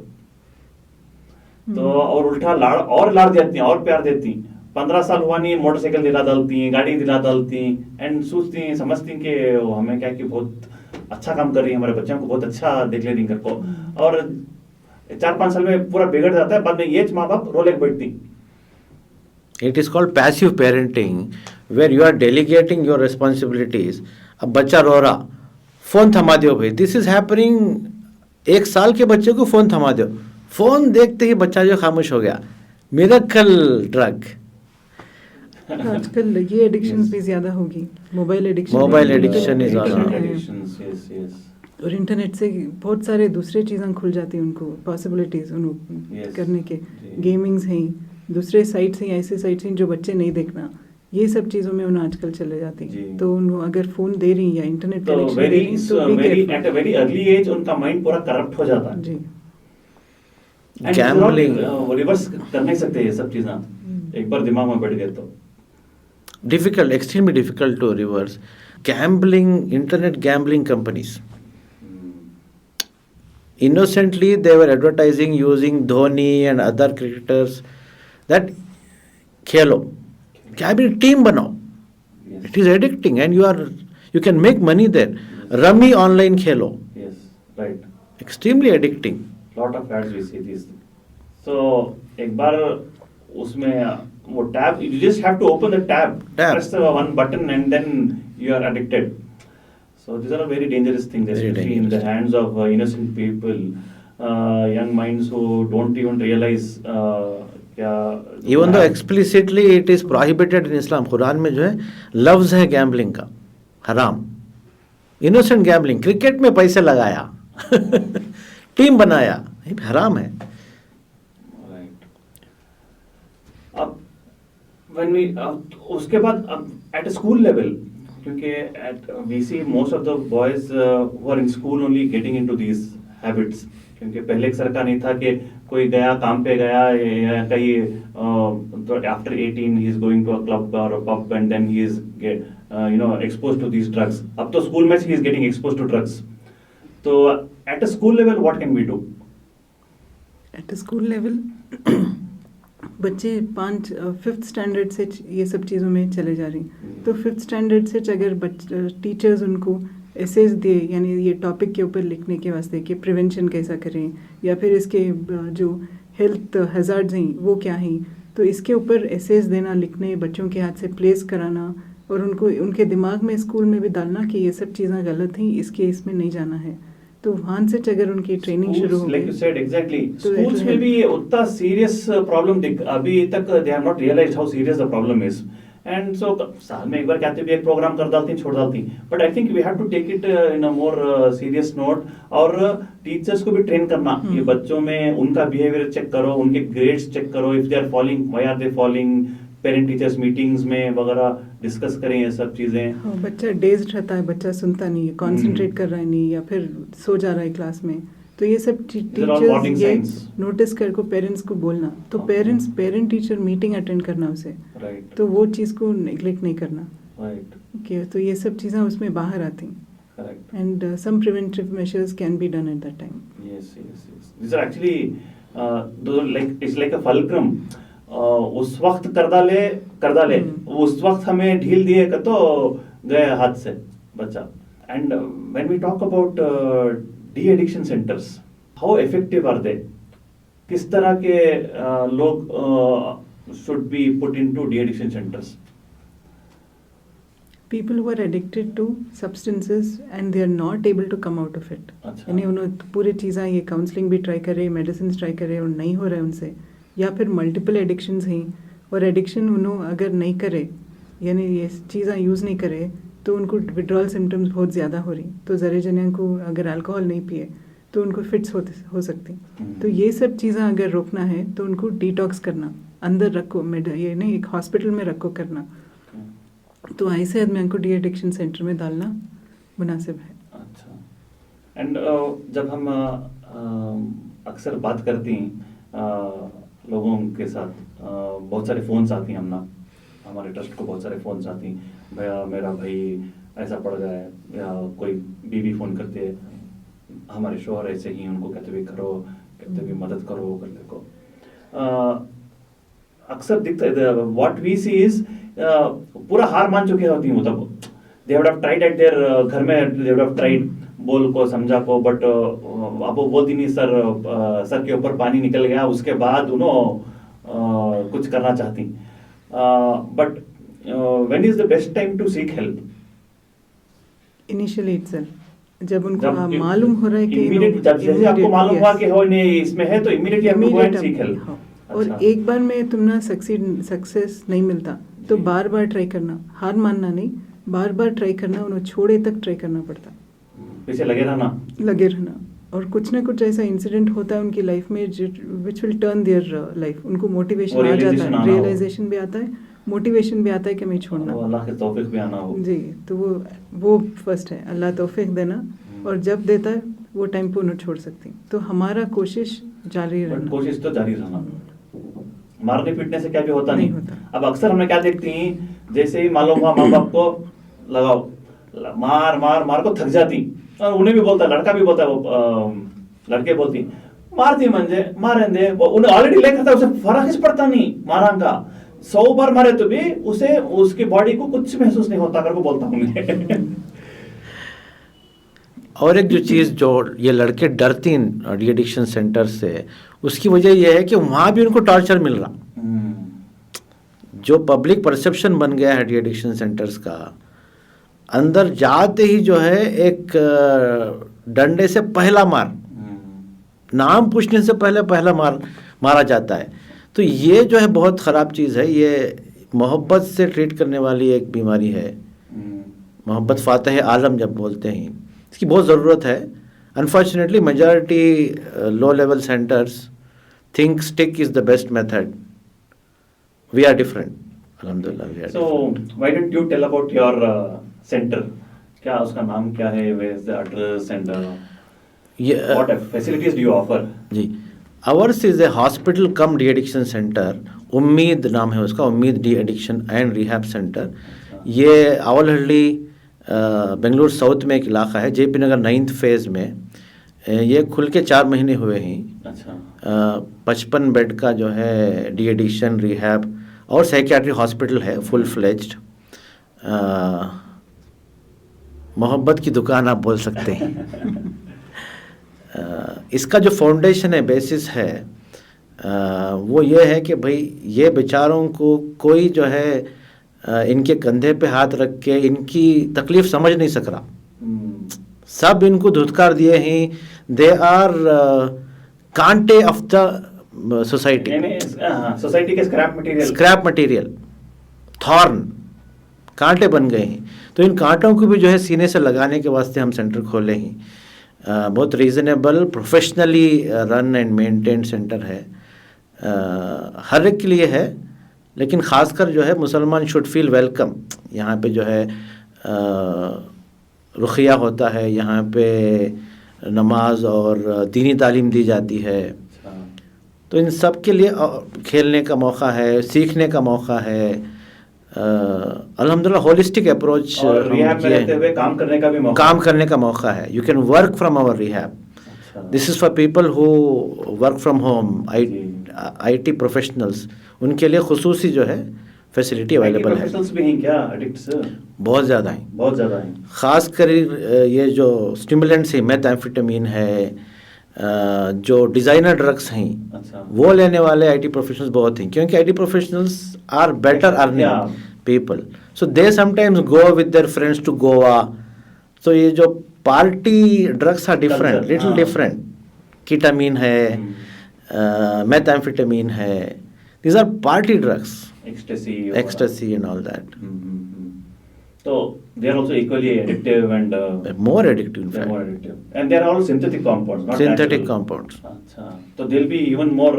तो और उल्टा लाड़ देती हैं और प्यार देती हैं। 15 साल हुआ नहीं, मोटरसाइकिल दिला डालती हैं, गाड़ी दिला डालती हैं, एंड सोचती हैं, समझती हैं कि वो हमें क्या कि बहुत अच्छा काम कर रही है, हमारे बच्चों को बहुत अच्छा देख ले रही कर को, और 4-5 साल में पूरा बिगड़ जाता है, बाद में ये माँ बाप रोले बैठती। It is called passive parenting, where you are delegating your responsibilities. अब बच्चा रो रहा, फोन थमा दो भाई, दिस इज हैपनिंग। 1 साल के बच्चे को फोन थमा दो, फोन देखते ही बच्चा जो खामोश हो गया, मिरेकल ड्रग। आजकल ये एडिक्शंस भी ज्यादा होगी, मोबाइल एडिक्शन इज और इंटरनेट से बहुत सारे दूसरे चीज़ें खुल जाती हैं उनको, पॉसिबिलिटीज उनको करने के, गेमिंग्स हैं, दूसरे साइट्स हैं, ऐसे साइट्स हैं जो बच्चे नहीं देखना, ये सब चीज़ों में उन्हें आजकल चले जाती हैं। तो उन्होंने अगर फोन दे रही या इंटरनेट कनेक्शन दे रही तो at a very early age उनका माइंड पूरा करप्ट हो जाता है जी। गैम्बलिंग रिवर्स कर नहीं सकते ये सब चीज़ें, एक बार दिमाग में बैठ गए तो difficult, extremely difficult to reverse. Gambling, internet gambling companies. Innocently, they were advertising using Dhoni and other cricketers that खेलो, क्या भी टीम बनाओ, it is addicting and you can make money there. Rummy online Khelo, yes, right, extremely addicting. Lot of ads we see these. So एक बार उसमें वो tab, you just have to open the tab, press the one button and then you are addicted. So these are a very dangerous things, especially in the hands of innocent people, young minds who don't even realize even though explicitly it is prohibited in Islam. Quran में जो है लफ्ज है gambling का, हराम, innocent gambling, cricket में पैसे लगाया टीम बनाया, ये हराम है. अब when we उसके बाद at a school level, क्योंकि we see most of the boys who are in school only getting into these habits, क्योंकि पहले एक सरकार नहीं था कि कोई गया काम पे गया या कहीं तो after 18 he is going to a club or a pub and then he is exposed to these drugs. अब तो school में he is getting exposed to drugs. तो at a school level what can we do? At a school level बच्चे 5th standard से ये सब चीज़ों में चले जा रही हैं. तो 5th स्टैंडर्ड से अगर टीचर्स उनको एसेज दे, यानी ये टॉपिक के ऊपर लिखने के वास्ते कि प्रिवेंशन कैसा करें या फिर इसके जो हेल्थ हैज़ार्ड्स हैं वो क्या हैं, तो इसके ऊपर एसेज देना, लिखने, बच्चों के हाथ से प्लेस कराना और उनको उनके दिमाग में स्कूल में भी डालना कि ये सब चीज़ें गलत हैं, इसके इसमें नहीं जाना है. तो वहाँ से अगर उनकी ट्रेनिंग शुरू हो, like you said exactly, schools में भी उतना सीरियस प्रॉब्लम अभी तक they have not realized how serious the problem is. And so साल में एक बार कहते भी एक प्रोग्राम कर डालती छोड़ डालती, but I think we have to take it in a more serious note. और टीचर्स को भी ट्रेन करना, ये बच्चों में उनका बिहेवियर चेक करो, उनके ग्रेड्स चेक करो, if they are following, why are they following, parent teachers meetings में वगैरह डिस्कस करें ये सब चीजें. बच्चा डेज्ड रहता है, बच्चा सुनता नहीं है, कॉन्सेंट्रेट कर रहा है नहीं, या फिर सो जा रहा है क्लास में, तो ये सब टीचर्स ये नोटिस करके पेरेंट्स को बोलना. तो पेरेंट टीचर मीटिंग अटेंड करना उसे, तो वो चीज़ को नेग्लेक्ट नहीं करना. ओके, तो ये सब चीज़ें उसमें बाहर आती हैं. And some preventive measures can be done at that time. Yes this are actually like it's like a fulcrum. उस वक्त कर डाले उस वक्त हमें ढील दिए तो गए हाथ से बच्चा. And when we talk about de-addiction centers, how effective are they? किस तरह के लोग should be put into de-addiction centers? People who are addicted to substances and they are not able to come out of it. यानी उन्होंने पूरी चीज़ें ये counselling भी ट्राई करे, मेडिसिन ट्राई करे और नहीं हो रहा है उनसे, या फिर मल्टीपल एडिक्शंस हैं और एडिक्शन उन्होंने अगर नहीं करे, यानी ये चीज़ें यूज़ नहीं करे, तो उनको विड्रॉल सिम्टम्स बहुत ज़्यादा हो रही. तो ज़रे जने को अगर अल्कोहल नहीं पिए तो उनको फिट्स हो सकती. तो ये सब चीज़ें अगर रोकना है तो उनको डिटॉक्स करना, अंदर रखो, ये नहीं एक हॉस्पिटल में रखो करना. तो ऐसे आदमी को डी एडिक्शन सेंटर में डालना मुनासिब है. अच्छा. एंड जब हम अक्सर बात करती हैं लोगों के साथ, बहुत सारे फ़ोन्स आती हैं हमारे ट्रस्ट को बहुत सारे फ़ोन्स आती हैं, भैया मेरा भाई ऐसा पड़ गया है, या कोई बीवी फ़ोन करते है, हमारे शोहर ऐसे ही, उनको कहते भी करो, कहते भी मदद करो करने को. अक्सर दिखता है व्हाट वी सी इज पूरा हार मान चुके होती हैं, मतलब they would have tried eight there घर में, दे वुड हैव ट्राइड बोल को समझा को, बट अब वो बोलती नहीं सर के ऊपर पानी निकल गया, उसके बाद उन्होंने कुछ करना चाहती. But when is the best time to seek help? Initially itself, जब उनको मालूम हो रहा है कि जैसे आपको मालूम हुआ कि हो नहीं इसमें है, तो immediately आपको go and seek help. और एक बार में तुमने सक्सेस नहीं मिलता तो बार बार ट्राई करना, हार मानना नहीं, बार बार ट्राई करना, उन्हें छोड़े तक ट्राई करना पड़ता, पीछे लगे रहना. और कुछ ना कुछ ऐसा इंसिडेंट होता है उनकी लाइफ में which will turn their life. उनको मोटिवेशन आ जाता है, रियलाइजेशन भी आता है, मोटिवेशन भी आता है कि मैं छोड़ना. अल्लाह के तौफीक भी आना हो. जी, तो वो फर्स्ट है, अल्लाह तौफीक देना, और जब देता है वो टाइम पे उन्हें छोड़ सकती. तो हमारा कोशिश जारी रहना. कोशिश तो जारी रहना, मारने पीटने से क्या भी होता नहीं. अब अक्सर हमने क्या देखती हैं, जैसे ही मालूम हुआ माँ बाप को लगाओ, मार को थक जाती, और उन्हें भी बोलता, लड़का भी बोलता, वो लड़के बोलती मारती मंजे मारें दे, उन्हें ऑलरेडी लेकर था, उसे फर्क ही पड़ता नहीं मारा का. 100 बार मारे तो भी उसे उसकी बॉडी को कुछ महसूस नहीं होता, अगर वो बोलता हूँ. और एक जो चीज़ जो ये लड़के डरती हैं डी एडिक्शन सेंटर से, उसकी वजह यह है कि वहाँ भी उनको टॉर्चर मिल रहा. जो पब्लिक परसेप्शन बन गया है डी एडिक्शन सेंटर्स का, अंदर जाते ही जो है एक डंडे से पहला मार, नाम पूछने से पहले पहला मारा जाता है। तो ये जो है बहुत ख़राब चीज़ है। ये मोहब्बत से ट्रीट करने वाली एक बीमारी है। मोहब्बत फातह आलम जब बोलते हैं, इसकी बहुत ज़रूरत है। Unfortunately majority low level centres think stick is the best method. We are different, अल्हम्दुलिल्लाह we are. So why don't you tell about your centre? क्या उसका नाम क्या है? Where is the address and what facilities do you offer? जी, ours is a hospital cum de addiction centre. Ummeed नाम है उसका, Ummeed de addiction and rehab centre. ये आवलहल्ली बेंगलुरु साउथ में एक इलाका है, जेपी नगर 9th फेज़ में। ये खुल के 4 महीने हुए हैं। अच्छा। 55 बेड का जो है डी एडिक्शन रिहैब और साइकियाट्री हॉस्पिटल है, फुल फ्लेज्ड। मोहब्बत की दुकान आप बोल सकते हैं। इसका जो फाउंडेशन है, बेसिस है, वो ये है कि भाई ये बेचारों को कोई जो है इनके कंधे पे हाथ रख के इनकी तकलीफ समझ नहीं सक रहा। सब इनको धुतकार दिए हैं। दे आर कांटे ऑफ द सोसाइटी, सोसाइटी के स्क्रैप मटेरियल, थॉर्न, कांटे बन गए हैं। तो इन कांटों को भी जो है सीने से लगाने के वास्ते हम सेंटर खोले हैं। बहुत reasonable, professionally run and maintain centre है। हर एक के लिए है, लेकिन ख़ासकर जो है मुसलमान शुड फील वेलकम। यहाँ पे जो है रुक़िया होता है, यहाँ पे नमाज और दीनी तालीम दी जाती है। तो इन सब के लिए खेलने का मौका है, सीखने का मौका है। अल्हम्दुलिल्लाह होलिस्टिक अप्रोच, रिहैब में रहते हुए काम करने का मौका है। You can work from our rehab. This is for people who work from home, IT professionals, उनके लिए खुसूसी जो है फैसिलिटी अवेलेबल है। प्रोफेशनल्स भी हैं क्या एडिक्ट्स? बहुत ज़्यादा हैं, बहुत ज़्यादा हैं। ख़ासकर ये जो स्टिमुलेंट्स हैं, मेथाम्फेटामिन है, जो डिज़ाइनर ड्रग्स हैं, अच्छा, वो लेने वाले IT प्रोफेशनल्स बहुत हैं, क्योंकि IT professionals are better earning people. So they sometimes go with their friends to Goa. तो ये जो party drugs are different, little different. Ketamine है, मेथाम्फेटामिन है, these are party drugs, ecstasy and all that. So they are also equally addictive and more addictive in fact. More addictive, and they are all synthetic compounds, not synthetic natural compounds. Achha. So they'll be even more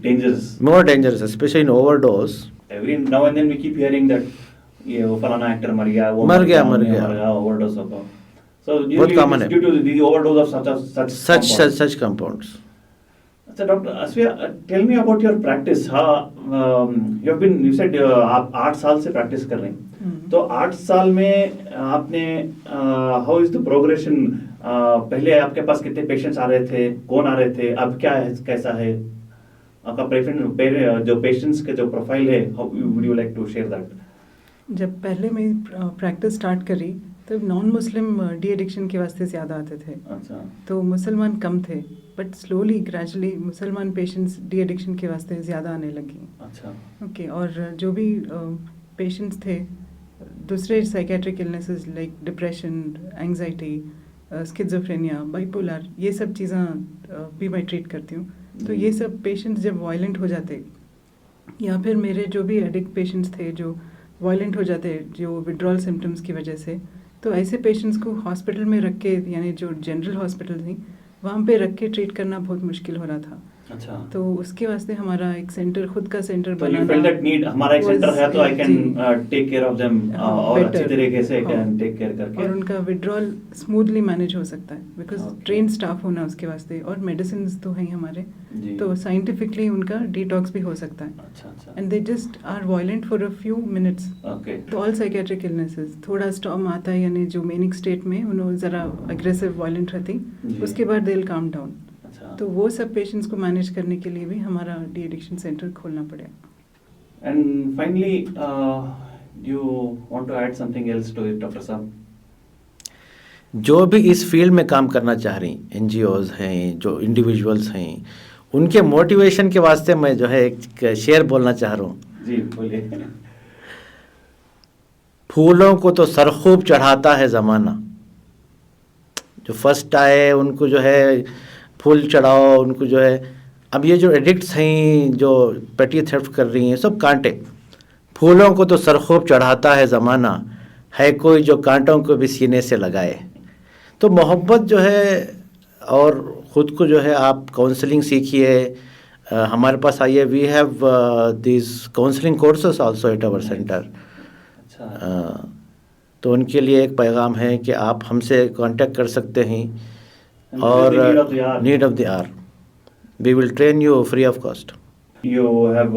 dangerous. More dangerous, especially in overdose. Every now and then we keep hearing that ये वो फलाना actor मर गया, वो मर गया overdose होगा. So बहुत common है, due to the overdose of such compounds. अच्छा doctor Asfia, tell me about your practice. You said आप 8 साल से प्रैक्टिस कर रहे हैं। तो 8 साल में आपने हाउ इज द प्रोग्रेशन? पहले आपके पास कितने पेशेंट्स आ रहे थे, कौन आ रहे थे, अब क्या है, कैसा है आपका प्रेफरेंस? जो पेशेंट्स के जो प्रोफाइल है, how would you like to share that? जब पहले मैं प्रैक्टिस स्टार्ट करी तो नॉन मुस्लिम डी एडिक्शन के वास्ते ज़्यादा आते थे। अच्छा। तो मुसलमान कम थे, बट स्लोली ग्रेजुअली मुसलमान पेशेंट्स डी एडिक्शन के वास्ते ज़्यादा आने लगी। अच्छा। ओके। और जो भी पेशेंट्स थे दूसरे psychiatric illnesses like depression, anxiety, schizophrenia, bipolar, ये सब चीज़ें भी मैं ट्रीट करती हूँ। तो ये सब पेशेंट्स जब वायलेंट हो जाते, या फिर मेरे जो भी एडिक्ट पेशेंट्स थे जो वायलेंट हो जाते, जो विड्रॉल सिम्टम्स की वजह से, तो ऐसे पेशेंट्स को हॉस्पिटल में रख के, यानी जो जनरल हॉस्पिटल थी वहाँ पे रख के ट्रीट करना बहुत मुश्किल हो रहा था। अच्छा। तो उसके वास्ते हमारा एक सेंटर, खुद का सेंटर तो बनाना, you felt that need, हमारा एक सेंटर है तो I can take care of them और अच्छी तरीके से can take care करके, और उनका विड्रॉल स्मूथली मैनेज हो सकता है, बिकॉज ट्रेन स्टाफ होना उसके वास्ते, और मेडिसिन तो हैं हमारे, तो साइंटिफिकली उनका डिटॉक्स भी हो सकता है। अच्छा अच्छा। And they just are violent for a few minutes. Okay. तो ऑल साइकेट्रिक इलनेसेस थोड़ा स्टॉर्म आता है, यानी जो मेनिक स्टेट में उन्होंने ज़रा अग्रेसिव वायलेंट रहती, उसके बाद दे विल काम डाउन। तो वो सब पेशेंट्स को मैनेज करने के लिए भी हमारा डी एडिक्शन सेंटर खोलना पड़ेगा। And finally you want to add something else to it doctor साहब? जो भी इस फील्ड में काम करना चाह रही NGOs हैं, जो इंडिविजुअल्स हैं, उनके मोटिवेशन के वास्ते मैं जो है एक शेर बोलना चाह रहा हूँ। जी बोलिए। फूलों को तो सरखूब चढ़ाता है ज़माना। जो फर्स्ट आए उनको जो है फूल चढ़ाओ, उनको जो है, अब ये जो एडिक्ट्स हैं जो पेटी थेफ्ट कर रही हैं सब कांटे। फूलों को तो सरखूब चढ़ाता है ज़माना, है कोई जो कांटों को भी सीने से लगाए। तो मोहब्बत जो है, और ख़ुद को जो है आप काउंसलिंग सीखिए। हमारे पास आइए, we have this counselling courses also at our centre. तो उनके लिए एक पैगाम है कि आप हमसे कांटेक्ट कर सकते हैं, और need of the hour we will train you free of cost. You have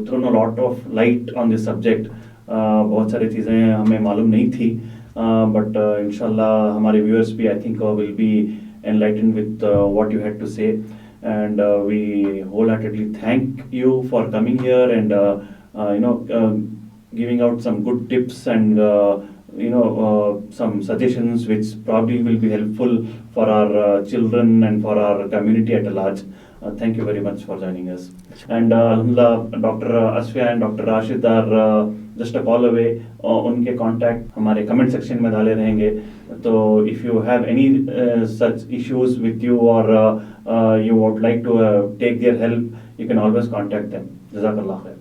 thrown a lot of light on this subject. बहुत सारी चीज़ें हमें मालूम नहीं थी, but इंशाल्लाह हमारे viewers भी I think will be enlightened with what you had to say, and we wholeheartedly thank you for coming here and giving out some good tips and some suggestions which probably will be helpful for our children and for our community at large. Thank you very much for joining us. And Alhamdulillah, Dr. Asfiya and Dr. Rashid are just a call away. उनके contact हमारे comment section में डाले रहेंगे. तो if you have any such issues with you, or you would like to take their help, you can always contact them. Jazakallah khair.